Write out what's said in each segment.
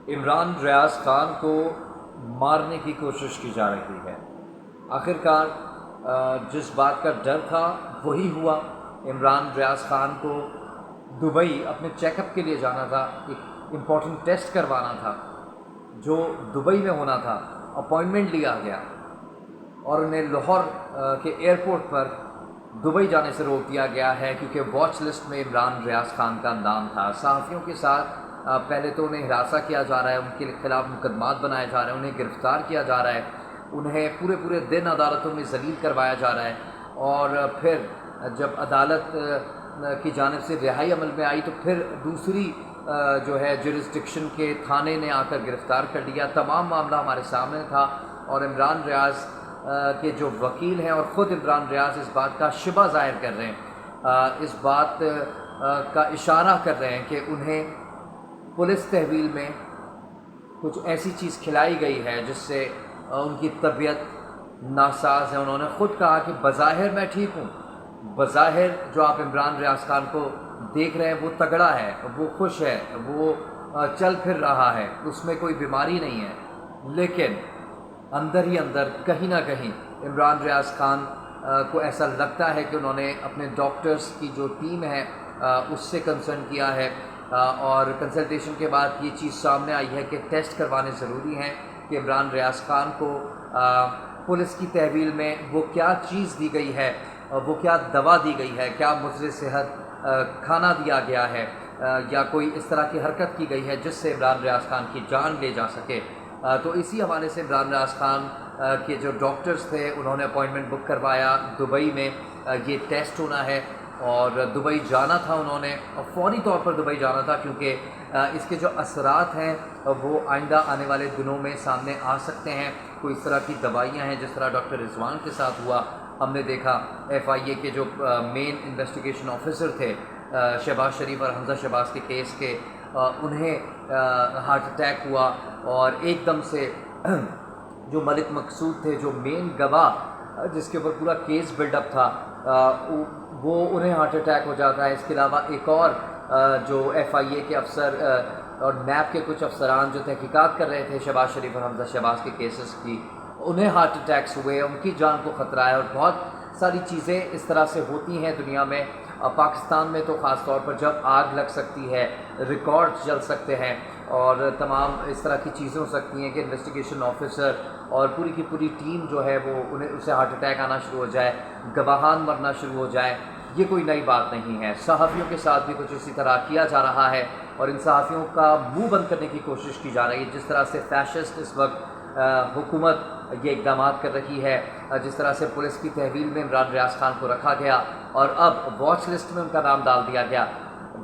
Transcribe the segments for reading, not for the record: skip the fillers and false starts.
عمران ریاض خان کو مارنے کی کوشش کی جا رہی ہے۔ آخرکار جس بات کا ڈر تھا وہی ہوا۔ عمران ریاض خان کو دبئی اپنے چیک اپ کے لیے جانا تھا، ایک امپورٹنٹ ٹیسٹ کروانا تھا جو دبئی میں ہونا تھا۔ اپوائنٹمنٹ لیا گیا اور انہیں لاہور کے ایئرپورٹ پر دبئی جانے سے روک دیا گیا ہے کیونکہ واچ لسٹ میں عمران ریاض خان کا نام تھا۔ صحافیوں کے ساتھ پہلے تو انہیں ہراساں کیا جا رہا ہے، ان کے خلاف مقدمات بنائے جا رہے ہیں، انہیں گرفتار کیا جا رہا ہے، انہیں پورے دن عدالتوں میں ذلیل کروایا جا رہا ہے، اور پھر جب عدالت کی جانب سے رہائی عمل میں آئی تو پھر دوسری جو ہے جورسڈکشن کے تھانے نے آ کر گرفتار کر لیا۔ تمام معاملہ ہمارے سامنے تھا، اور عمران ریاض کے جو وکیل ہیں اور خود عمران ریاض اس بات کا شبہ ظاہر کر رہے ہیں، اس بات کا اشارہ کر رہے ہیں کہ انہیں پولیس تحویل میں کچھ ایسی چیز کھلائی گئی ہے جس سے ان کی طبیعت ناساز ہے۔ انہوں نے خود کہا کہ بظاہر میں ٹھیک ہوں، بظاہر جو آپ عمران ریاض خان کو دیکھ رہے ہیں وہ تگڑا ہے، وہ خوش ہے، وہ چل پھر رہا ہے، اس میں کوئی بیماری نہیں ہے، لیکن اندر ہی اندر کہیں نہ کہیں عمران ریاض خان کو ایسا لگتا ہے کہ انہوں نے اپنے ڈاکٹرز کی جو ٹیم ہے اس سے کنسرن کیا ہے، اور کنسلٹیشن کے بعد یہ چیز سامنے آئی ہے کہ ٹیسٹ کروانے ضروری ہیں کہ عمران ریاض خان کو پولیس کی تحویل میں وہ کیا چیز دی گئی ہے، وہ کیا دوا دی گئی ہے، کیا مضر صحت کھانا دیا گیا ہے، یا کوئی اس طرح کی حرکت کی گئی ہے جس سے عمران ریاض خان کی جان لے جا سکے۔ تو اسی حوالے سے عمران ریاض خان کے جو ڈاکٹرز تھے انہوں نے اپوائنٹمنٹ بک کروایا دبئی میں، یہ ٹیسٹ ہونا ہے اور دبئی جانا تھا انہوں نے، اور فوری طور پر دبئی جانا تھا کیونکہ اس کے جو اثرات ہیں وہ آئندہ آنے والے دنوں میں سامنے آ سکتے ہیں۔ کوئی اس طرح کی دوائیاں ہیں جس طرح ڈاکٹر رضوان کے ساتھ ہوا، ہم نے دیکھا ایف آئی اے کے جو مین انویسٹیگیشن آفیسر تھے شہباز شریف اور حمزہ شہباز کے کیس کے، انہیں ہارٹ اٹیک ہوا، اور ایک دم سے جو ملک مقصود تھے جو مین گواہ جس کے اوپر پورا کیس بلڈ اپ تھا وہ انہیں ہارٹ اٹیک ہو جاتا ہے۔ اس کے علاوہ ایک اور جو ایف آئی اے کے افسر اور نیب کے کچھ افسران جو تحقیقات کر رہے تھے شہباز شریف اور حمزہ شہباز کے کیسز کی، انہیں ہارٹ اٹیکس ہوئے، ان کی جان کو خطرہ ہے، اور بہت ساری چیزیں اس طرح سے ہوتی ہیں دنیا میں۔ پاکستان میں تو خاص طور پر جب آگ لگ سکتی ہے، ریکارڈز جل سکتے ہیں، اور تمام اس طرح کی چیزیں ہو سکتی ہیں کہ انویسٹیگیشن آفیسر اور پوری کی پوری ٹیم جو ہے وہ اسے ہارٹ اٹیک آنا شروع ہو جائے، گواہان مرنا شروع ہو جائے، یہ کوئی نئی بات نہیں ہے۔ صحافیوں کے ساتھ بھی کچھ اسی طرح کیا جا رہا ہے، اور ان صحافیوں کا منہ بند کرنے کی کوشش کی جا رہی ہے۔ جس طرح سے فیشسٹ اس وقت حکومت یہ اقدامات کر رہی ہے، جس طرح سے پولیس کی تحویل میں عمران ریاض خان کو رکھا گیا اور اب واچ لسٹ میں ان کا نام ڈال دیا گیا،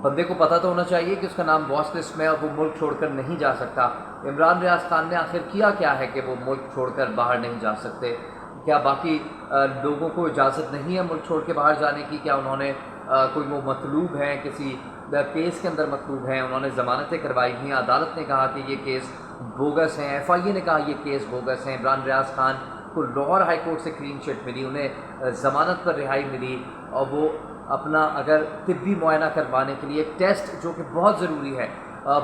بندے کو پتہ تو ہونا چاہیے کہ اس کا نام واچ لسٹ میں ہے اور وہ ملک چھوڑ کر نہیں جا سکتا۔ عمران ریاض خان نے آخر کیا ہے کہ وہ ملک چھوڑ کر باہر نہیں جا سکتے؟ کیا باقی لوگوں کو اجازت نہیں ہے ملک چھوڑ کے باہر جانے کی؟ کیا انہوں نے کوئی وہ مطلوب ہیں، کسی کیس کے اندر مطلوب ہیں، انہوں نے ضمانتیں کروائی ہیں، عدالت نے کہا کہ یہ کیس بوگس ہیں، ایف آئی اے نے کہا یہ کیس بوگس ہیں، عمران ریاض خان کو لاہور ہائی کورٹ سے کلین چٹ ملی، انہیں ضمانت پر رہائی ملی، اور وہ اپنا اگر طبی معائنہ کروانے کے لیے ایک ٹیسٹ جو کہ بہت ضروری ہے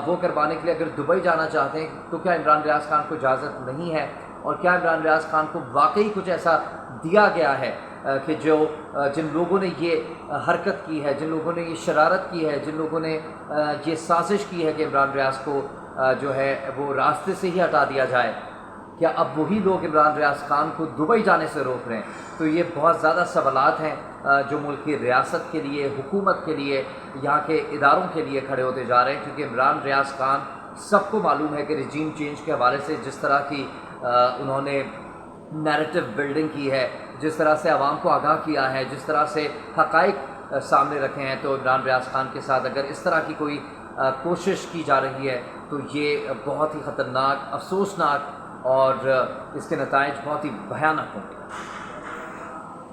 وہ کروانے کے لیے اگر دبئی جانا چاہتے ہیں تو کیا عمران ریاض خان کو اجازت نہیں ہے؟ اور کیا عمران ریاض خان کو واقعی کچھ ایسا دیا گیا ہے کہ جن لوگوں نے یہ حرکت کی ہے، جن لوگوں نے یہ شرارت کی ہے، جن لوگوں نے یہ سازش کی ہے کہ عمران ریاض کو جو ہے وہ راستے سے ہی ہٹا دیا جائے، کیا اب وہی لوگ عمران ریاض خان کو دبئی جانے سے روک رہے ہیں؟ تو یہ بہت زیادہ سوالات ہیں جو ملک کی ریاست کے لیے، حکومت کے لیے، یہاں کے اداروں کے لیے کھڑے ہوتے جا رہے ہیں، کیونکہ عمران ریاض خان سب کو معلوم ہے کہ رجیم چینج کے حوالے سے جس طرح کی انہوں نے نیریٹو بلڈنگ کی ہے، جس طرح سے عوام کو آگاہ کیا ہے، جس طرح سے حقائق سامنے رکھے ہیں، تو عمران ریاض خان کے ساتھ اگر اس طرح کی کوئی کوشش کی جا رہی ہے تو یہ بہت ہی خطرناک، افسوسناک، اور اس کے نتائج بہت ہی بھیانک ہوں گے۔